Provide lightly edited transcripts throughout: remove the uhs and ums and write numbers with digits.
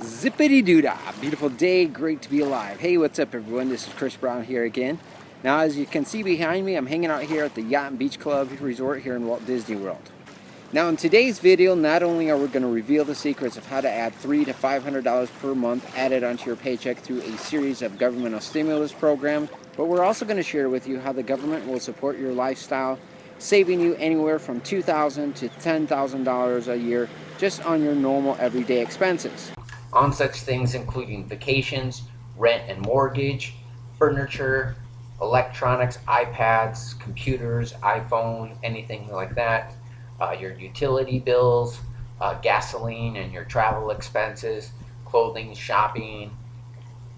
Zippity doo-dah, beautiful day, great to be alive. Hey, what's up everyone, this is Chris Brown here again. Now as you can see behind me, I'm hanging out here at the Yacht and Beach Club Resort here in Walt Disney World. Now in today's video, not only are we going to reveal the secrets of how to add $300 to $500 per month added onto your paycheck through a series of governmental stimulus programs, but we're also going to share with you how the government will support your lifestyle, saving you anywhere from $2,000 to $10,000 a year just on your normal everyday expenses. On such things including vacations, rent and mortgage, furniture, electronics, iPads, computers, iPhone, anything like that, your utility bills, gasoline and your travel expenses, clothing, shopping,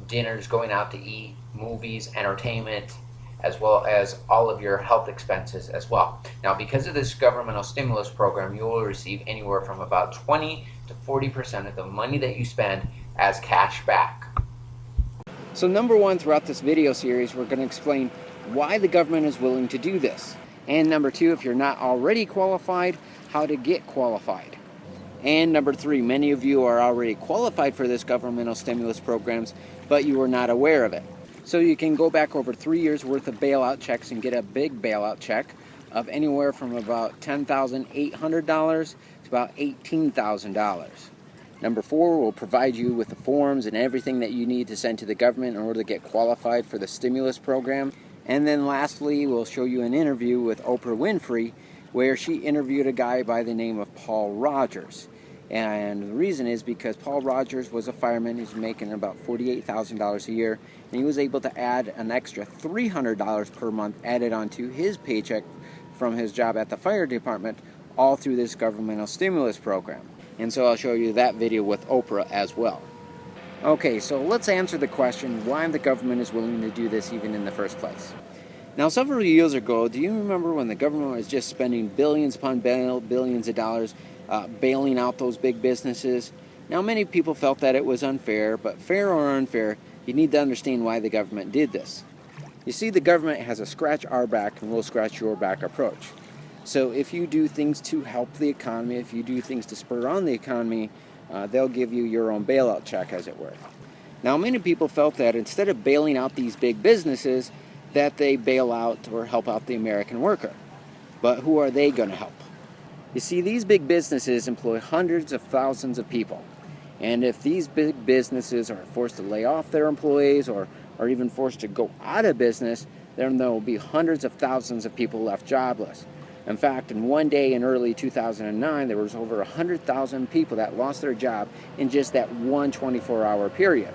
dinners, going out to eat, movies, entertainment, as well as all of your health expenses as well. Now, because of this governmental stimulus program, you will receive anywhere from about 20 to 40% of the money that you spend as cash back. So number one, throughout this video series, we're going to explain why the government is willing to do this. And number two, if you're not already qualified, how to get qualified. And number three, many of you are already qualified for this governmental stimulus programs, but you are not aware of it. So you can go back over 3 years worth of bailout checks and get a big bailout check of anywhere from about $10,800 to about $18,000. Number four, will provide you with the forms and everything that you need to send to the government in order to get qualified for the stimulus program. And then lastly, we'll show you an interview with Oprah Winfrey where she interviewed a guy by the name of Paul Rogers. And the reason is because Paul Rogers was a fireman. He's making about $48,000 a year, and he was able to add an extra $300 per month added onto his paycheck from his job at the fire department, all through this governmental stimulus program. And so I'll show you that video with Oprah as well. Okay, so let's answer the question why the government is willing to do this even in the first place. Now, several years ago, do you remember when the government was just spending billions upon billions of dollars bailing out those big businesses? Now, many people felt that it was unfair, but fair or unfair, you need to understand why the government did this. You see, the government has a scratch our back and we'll scratch your back approach. So if you do things to help the economy, if you do things to spur on the economy, they'll give you your own bailout check, as it were. Now, many people felt that instead of bailing out these big businesses, that they bail out or help out the American worker. But who are they going to help? You see, these big businesses employ hundreds of thousands of people. And if these big businesses are forced to lay off their employees or are even forced to go out of business, then there will be hundreds of thousands of people left jobless. In fact, in one day in early 2009, there was over 100,000 people that lost their job in just that one 24-hour period.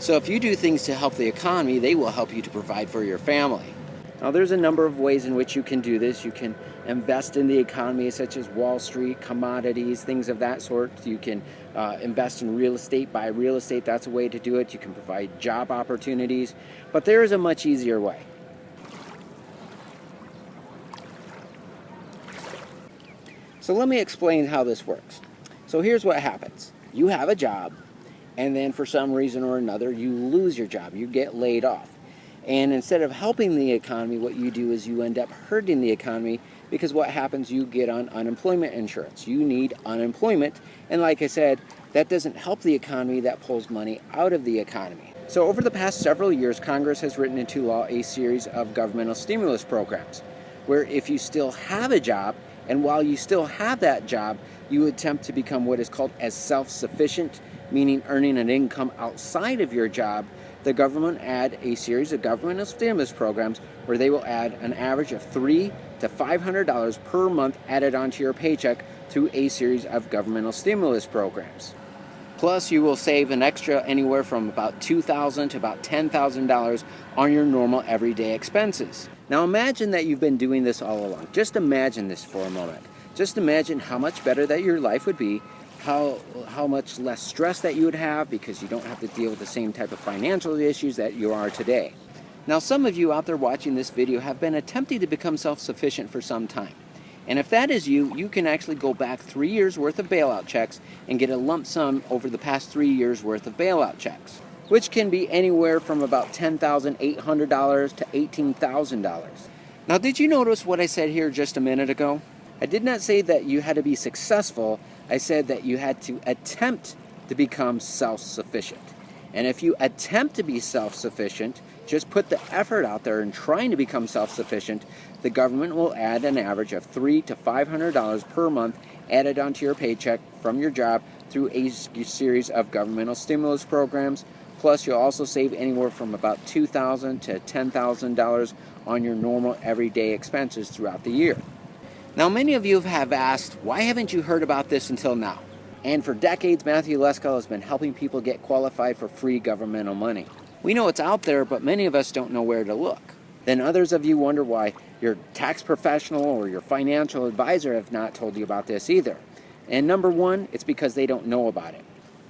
So if you do things to help the economy, they will help you to provide for your family. Now, there's a number of ways in which you can do this. You can invest in the economy, such as Wall Street, commodities, things of that sort. You can invest in real estate, buy real estate. That's a way to do it. You can provide job opportunities. But there is a much easier way. So let me explain how this works. So here's what happens. You have a job, and then for some reason or another, you lose your job. You get laid off. And instead of helping the economy, what you do is you end up hurting the economy, because what happens, you get on unemployment insurance. You need unemployment. And like I said, that doesn't help the economy, that pulls money out of the economy. So over the past several years, Congress has written into law a series of governmental stimulus programs, where if you still have a job, and while you still have that job, you attempt to become what is called as self-sufficient, meaning earning an income outside of your job, the government add a series of governmental stimulus programs where they will add an average of $300 to $500 per month added onto your paycheck through a series of governmental stimulus programs. Plus, you will save an extra anywhere from about $2,000 to about $10,000 on your normal everyday expenses. Now imagine that you've been doing this all along. Just imagine this for a moment. Just imagine how much better that your life would be, how much less stress that you would have because you don't have to deal with the same type of financial issues that you are today. Now, some of you out there watching this video have been attempting to become self-sufficient for some time. And if that is you, you can actually go back 3 years worth of bailout checks and get a lump sum over the past 3 years worth of bailout checks, which can be anywhere from about $10,800 to $18,000. Now, did you notice what I said here just a minute ago? I did not say that you had to be successful. I said that you had to attempt to become self-sufficient. And if you attempt to be self-sufficient, just put the effort out there in trying to become self-sufficient, the government will add an average of $300 to $500 per month added onto your paycheck from your job through a series of governmental stimulus programs. Plus, you'll also save anywhere from about $2,000 to $10,000 on your normal everyday expenses throughout the year. Now, many of you have asked, why haven't you heard about this until now? And for decades, Matthew Lesko has been helping people get qualified for free governmental money. We know it's out there, but many of us don't know where to look. Then others of you wonder why your tax professional or your financial advisor have not told you about this either. And number one, it's because they don't know about it.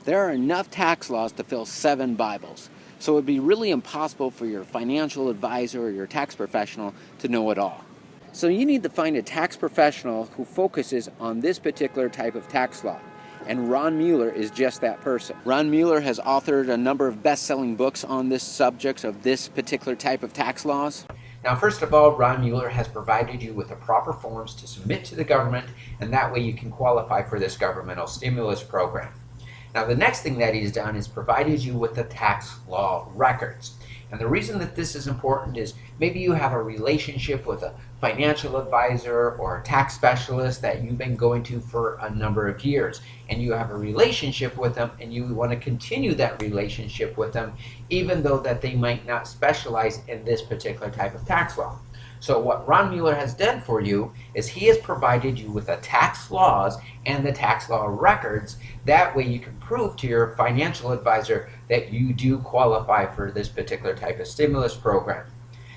There are enough tax laws to fill 7 Bibles, so it would be really impossible for your financial advisor or your tax professional to know it all. So you need to find a tax professional who focuses on this particular type of tax law. And Ron Mueller is just that person. Ron Mueller has authored a number of best-selling books on this subject of this particular type of tax laws. Now, first of all, Ron Mueller has provided you with the proper forms to submit to the government, and that way you can qualify for this governmental stimulus program. Now, the next thing that he's done is provided you with the tax law records. And the reason that this is important is maybe you have a relationship with a financial advisor or a tax specialist that you've been going to for a number of years, and you have a relationship with them and you want to continue that relationship with them even though that they might not specialize in this particular type of tax law. So what Ron Mueller has done for you is he has provided you with the tax laws and the tax law records. That way you can prove to your financial advisor that you do qualify for this particular type of stimulus program.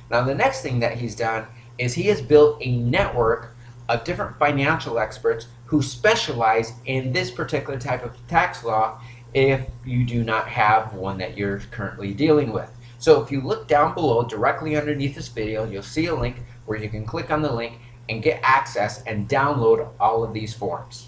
Now, the next thing that he's done is he has built a network of different financial experts who specialize in this particular type of tax law if you do not have one that you're currently dealing with. So if you look down below, directly underneath this video, you'll see a link where you can click on the link and get access and download all of these forms.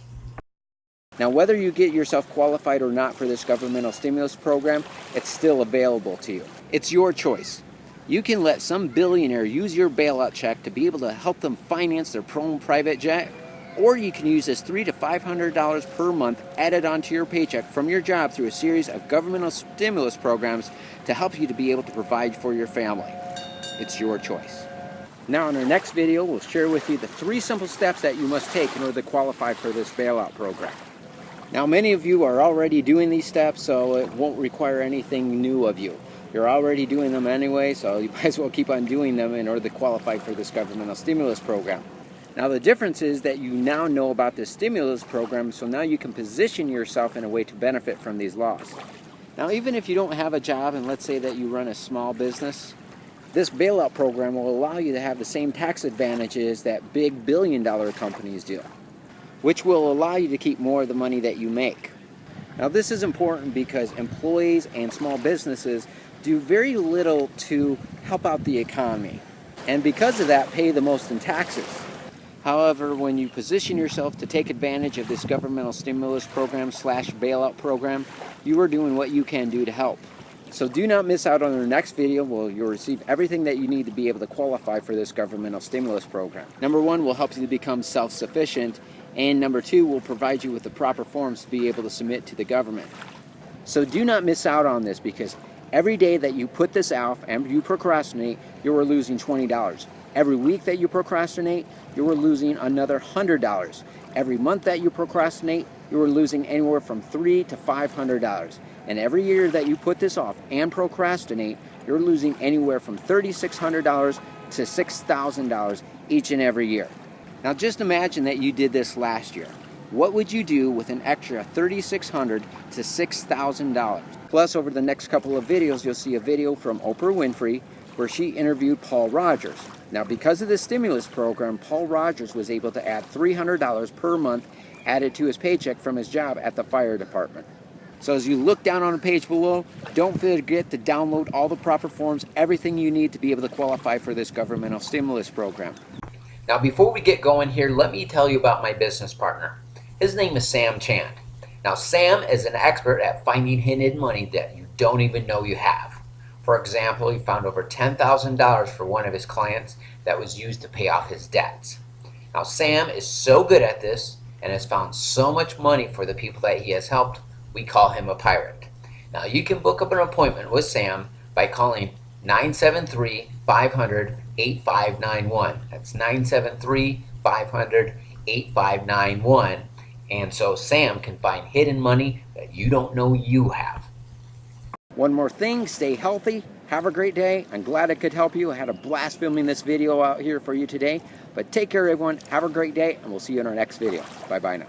Now, whether you get yourself qualified or not for this governmental stimulus program, it's still available to you. It's your choice. You can let some billionaire use your bailout check to be able to help them finance their own private jet, or you can use this $300 to $500 per month added onto your paycheck from your job through a series of governmental stimulus programs to help you to be able to provide for your family. It's your choice. Now, in our next video, we'll share with you the 3 simple steps that you must take in order to qualify for this bailout program. Now, many of you are already doing these steps, so it won't require anything new of you. You're already doing them anyway, so you might as well keep on doing them in order to qualify for this governmental stimulus program. Now, the difference is that you now know about this stimulus program, so now you can position yourself in a way to benefit from these laws. Now, even if you don't have a job, and let's say that you run a small business, this bailout program will allow you to have the same tax advantages that big billion-dollar companies do, which will allow you to keep more of the money that you make. Now, this is important because employees and small businesses do very little to help out the economy, and because of that, pay the most in taxes. However, when you position yourself to take advantage of this governmental stimulus program / bailout program, you are doing what you can do to help. So do not miss out on our next video where you'll receive everything that you need to be able to qualify for this governmental stimulus program. Number 1 will help you to become self-sufficient, and number 2 will provide you with the proper forms to be able to submit to the government. So do not miss out on this, because every day that you put this out and you procrastinate, you are losing $20. Every week that you procrastinate, you are losing another $100. Every month that you procrastinate, you are losing anywhere from $300 to $500. And every year that you put this off and procrastinate, you're losing anywhere from $3,600 to $6,000 each and every year. Now, just imagine that you did this last year. What would you do with an extra $3,600 to $6,000? Plus, over the next couple of videos, you'll see a video from Oprah Winfrey where she interviewed Paul Rogers. Now, because of the stimulus program, Paul Rogers was able to add $300 per month added to his paycheck from his job at the fire department. So as you look down on the page below, don't forget to download all the proper forms, everything you need to be able to qualify for this governmental stimulus program. Now, before we get going here, let me tell you about my business partner. His name is Sam Chand. Now, Sam is an expert at finding hidden money that you don't even know you have. For example, he found over $10,000 for one of his clients that was used to pay off his debts. Now, Sam is so good at this and has found so much money for the people that he has helped we call him a pirate. Now you can book up an appointment with Sam by calling 973-500-8591. That's 973-500-8591. And so Sam can find hidden money that you don't know you have. One more thing, stay healthy, have a great day. I'm glad I could help you. I had a blast filming this video out here for you today. But take care everyone, have a great day, and we'll see you in our next video. Bye-bye now.